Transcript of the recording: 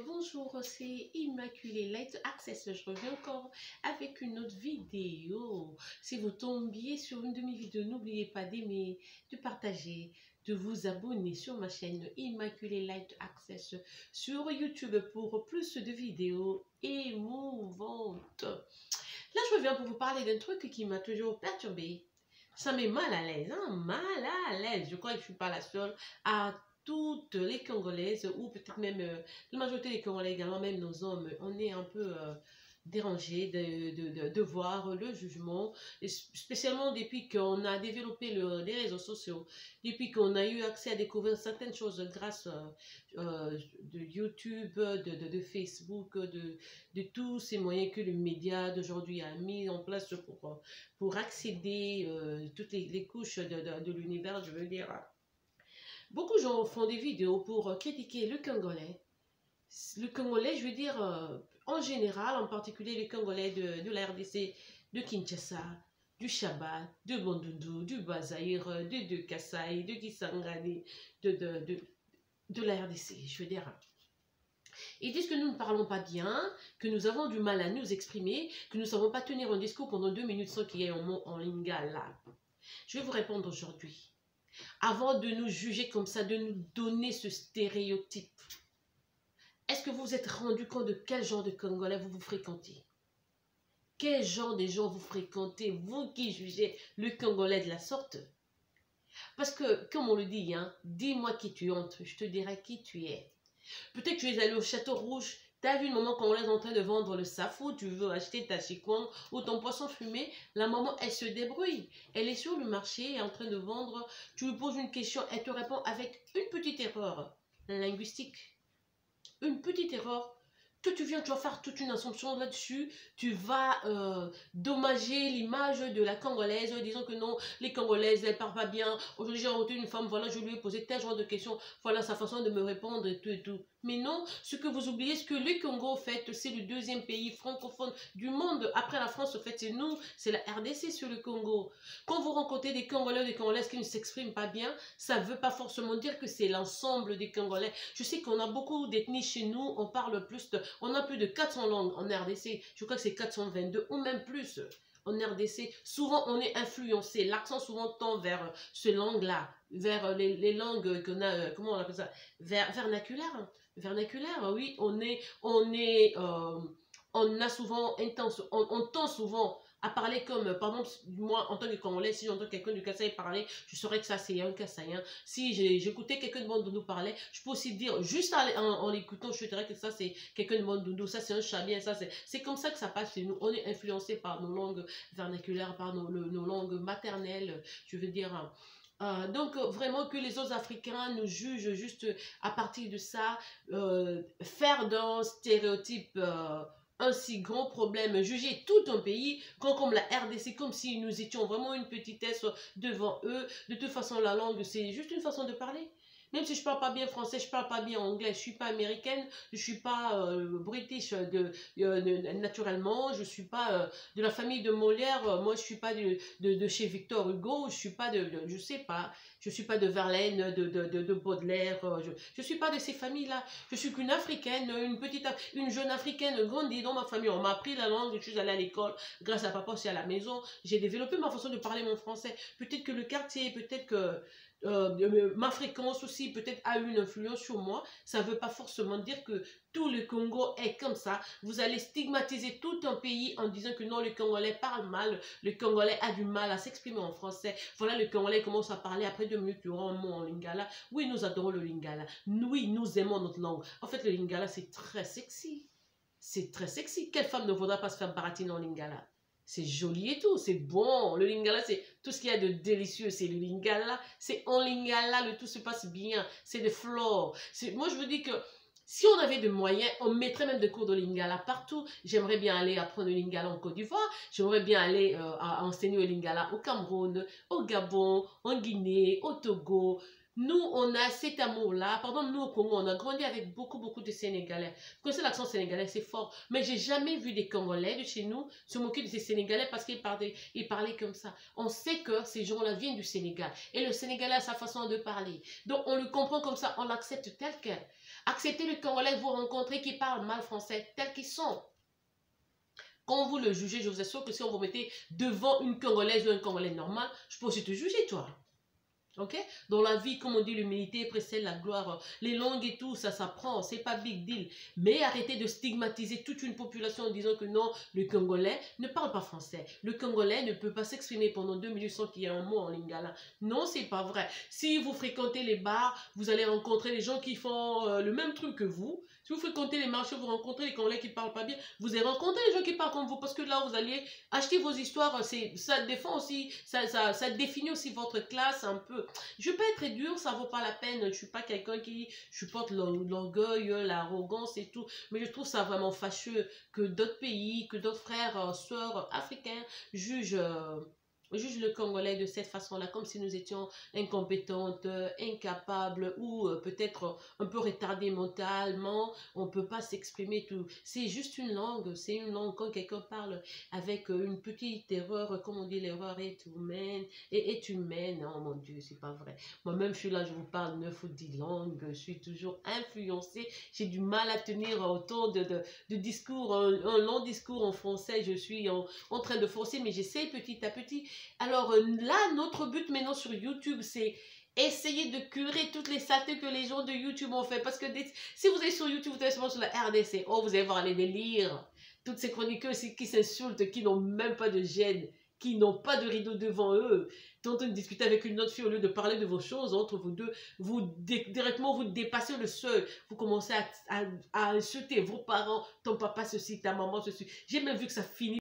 Bonjour, c'est Immaculée Light Access. Je reviens encore avec une autre vidéo. Si vous tombiez sur une de mes vidéos, n'oubliez pas d'aimer, de partager, de vous abonner sur ma chaîne Immaculée Light Access sur YouTube pour plus de vidéos émouvantes. Là, je reviens pour vous parler d'un truc qui m'a toujours perturbée. Ça met mal à l'aise, mal à l'aise. Je crois que je ne suis pas la seule à toutes les Congolaises, ou peut-être même la majorité des Congolais également, même nos hommes, on est un peu dérangés de voir le jugement, et spécialement depuis qu'on a développé les réseaux sociaux, depuis qu'on a eu accès à découvrir certaines choses grâce de YouTube, de Facebook, de tous ces moyens que le média d'aujourd'hui a mis en place pour accéder toutes les couches de l'univers, je veux dire. Beaucoup de gens font des vidéos pour critiquer le Congolais. Le Congolais, je veux dire, en général, en particulier le Congolais de la RDC, de Kinshasa, du Shabbat, de Bandundu, du Bazaïr, de Kasaï, de Kisangani, de la RDC, je veux dire. Ils disent que nous ne parlons pas bien, que nous avons du mal à nous exprimer, que nous ne savons pas tenir un discours pendant 2 minutes sans qu'il y ait un mot en lingala. Je vais vous répondre aujourd'hui. Avant de nous juger comme ça, de nous donner ce stéréotype, est-ce que vous vous êtes rendu compte de quel genre de Congolais vous fréquentez? Quel genre de gens vous fréquentez, vous qui jugez le Congolais de la sorte? Parce que, comme on le dit, dis-moi qui tu es, je te dirai qui tu es. Peut-être que tu es allé au Château Rouge, tu as vu une maman congolaise en train de vendre le safou, tu veux acheter ta chikwang ou ton poisson fumé, la maman, elle se débrouille. Elle est sur le marché, elle est en train de vendre, tu lui poses une question, elle te répond avec une petite erreur linguistique. Une petite erreur. Que tu viens, tu vas faire toute une assumption là-dessus, tu vas dommager l'image de la Congolaise, disant que non, les Congolaises, elles ne parlent pas bien. Aujourd'hui, j'ai rencontré une femme, voilà, je lui ai posé tel genre de questions, voilà sa façon de me répondre et tout et tout. Mais non, ce que vous oubliez, c'est que le Congo, en fait, c'est le 2e pays francophone du monde. Après la France, en fait, c'est nous, c'est la RDC sur le Congo. Quand vous rencontrez des Congolais ou des Congolaises qui ne s'expriment pas bien, ça ne veut pas forcément dire que c'est l'ensemble des Congolais. Je sais qu'on a beaucoup d'ethnies chez nous, on parle on a plus de 400 langues en RDC. Je crois que c'est 422 ou même plus. En RDC, souvent on est influencé, l'accent souvent tend vers ce langue-là, vers les langues qu'on a, comment on appelle ça, vernaculaire. Vernaculaire, oui, on a souvent on tend souvent à parler comme, par exemple, moi, en tant que Congolais, si j'entends quelqu'un du Kasaï parler, je saurais que ça, c'est un Kasaïen. Si j'écoutais quelqu'un de Bandundu parler, je peux aussi dire, juste en l'écoutant, je dirais que ça, c'est quelqu'un de Bandundu, ça, c'est un Chabien, ça, c'est comme ça que ça passe chez nous. On est influencé par nos langues vernaculaires, par nos langues maternelles, je veux dire. Donc, vraiment que les autres Africains nous jugent juste à partir de ça, faire d'un stéréotype un si grand problème, juger tout un pays comme la RDC, comme si nous étions vraiment une petitesse devant eux. De toute façon, la langue, c'est juste une façon de parler. Même si je ne parle pas bien français, je ne parle pas bien anglais, je ne suis pas américaine, je ne suis pas british naturellement, je ne suis pas de la famille de Molière, moi je ne suis pas de chez Victor Hugo, je ne suis pas je sais pas, je ne suis pas de Verlaine, de Baudelaire, je ne suis pas de ces familles-là. Je suis qu'une Africaine, une jeune Africaine grandie dans ma famille. On m'a appris la langue, je suis allée à l'école, grâce à papa aussi à la maison. J'ai développé ma façon de parler mon français. Peut-être que le quartier, peut-être que ma fréquence aussi peut-être a eu une influence sur moi. Ça ne veut pas forcément dire que tout le Congo est comme ça. Vous allez stigmatiser tout un pays en disant que non, le Congolais parle mal, le Congolais a du mal à s'exprimer en français. Voilà, le Congolais commence à parler après 2 minutes durant un mot en lingala. Oui, nous adorons le lingala. Oui, nous aimons notre langue. En fait, le lingala, c'est très sexy. C'est très sexy. Quelle femme ne voudra pas se faire baratiner en lingala? C'est joli et tout, c'est bon. Le lingala, c'est tout ce qu'il y a de délicieux. C'est le lingala, c'est en lingala, le tout se passe bien. C'est des flores. Moi, je veux dire que si on avait de moyens, on mettrait même des cours de lingala partout. J'aimerais bien aller apprendre le lingala en Côte d'Ivoire. J'aimerais bien aller enseigner le lingala au Cameroun, au Gabon, en Guinée, au Togo. Nous, on a cet amour-là. Pardon, nous au Congo, on a grandi avec beaucoup de Sénégalais. Vous connaissez l'accent sénégalais, c'est fort. Mais j'ai jamais vu des Congolais de chez nous se moquer de ces Sénégalais parce qu'ils parlaient comme ça. On sait que ces gens-là viennent du Sénégal. Et le Sénégalais a sa façon de parler. Donc, on le comprend comme ça, on l'accepte tel quel. Acceptez le Congolais que vous rencontrez qui parle mal français, tel qu'ils sont. Quand vous le jugez, je vous assure que si on vous mettait devant une Congolaise ou un Congolais normal, je peux aussi te juger, toi. Ok? Dans la vie, comme on dit, l'humilité précède la gloire. Les langues et tout, ça s'apprend, c'est pas big deal. Mais arrêtez de stigmatiser toute une population en disant que non, le Congolais ne parle pas français. Le Congolais ne peut pas s'exprimer pendant 2 minutes sans qu'il y ait un mot en lingala. Non, c'est pas vrai. Si vous fréquentez les bars, vous allez rencontrer des gens qui font le même truc que vous. Si vous fréquentez les marchés, vous rencontrez les Congolais qui parlent pas bien, vous allez rencontrer les gens qui parlent comme vous parce que là, vous allez acheter vos histoires. Ça défend aussi, ça définit aussi votre classe un peu. Je peux être dur, ça vaut pas la peine. Je suis pas quelqu'un qui supporte l'orgueil, l'arrogance et tout. Mais je trouve ça vraiment fâcheux que d'autres pays, que d'autres frères, sœurs africains jugent le Congolais de cette façon-là, comme si nous étions incompétentes, incapables ou peut-être un peu retardés mentalement. On ne peut pas s'exprimer tout. C'est juste une langue, c'est une langue. Quand quelqu'un parle avec une petite erreur, comme on dit, l'erreur est humaine, oh mon Dieu, c'est pas vrai. Moi-même, je suis là, je vous parle 9 ou 10 langues, je suis toujours influencée. J'ai du mal à tenir autant de discours, un long discours en français. Je suis en train de forcer, mais j'essaie petit à petit. Alors là, notre but maintenant sur YouTube, c'est essayer de curer toutes les saletés que les gens de YouTube ont fait. Parce que si vous êtes sur YouTube, vous êtes seulement sur la RDC, oh, vous allez voir les délires. Toutes ces chroniqueuses qui s'insultent, qui n'ont même pas de gêne, qui n'ont pas de rideau devant eux, en train de discuter avec une autre fille au lieu de parler de vos choses entre vous deux, directement vous dépassez le seuil, vous commencez à insulter vos parents, ton papa ceci, ta maman ceci. J'ai même vu que ça finit